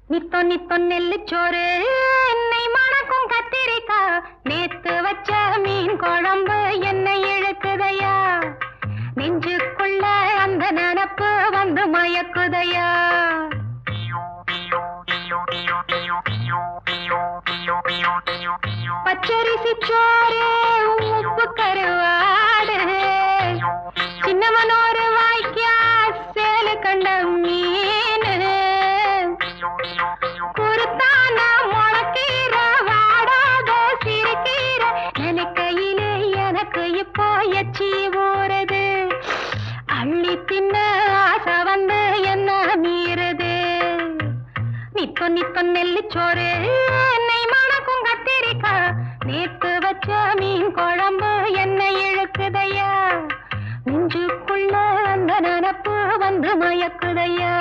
நித்தோ நித்தோ நெல்லுச்சோறு என்னை மணக்கும் கத்திரிக்கா நேத்து வச்ச மீன் குழம்பு என்னை இழுக்குதையா நெஞ்சுக்குள்ள அந்த நினப்பு வந்து மயக்குதையா பச்சரிசி சோறு உப்பு கருவாடு சின்னமனோரு வாய்க்கா சேலு கண்ட மீன் குருத்தான முளக்கீர வாடாத சிறுகீர நினைக்கையிலே எனக்கு இப்போ எச்சி ஊறுது அள்ளி தின்ன ஆசை வந்து என்ன மீறுது நித்தோ நித்தோ நெல்லுச்சோறு என்னை மணக்கும் கத்திரிக்கா நேத்து வச்ச மீன் குழம்பு என்னை இழுக்குதையா நெஞ்சுக்குள்ள அந்த நினப்பு வந்து மயக்குதையா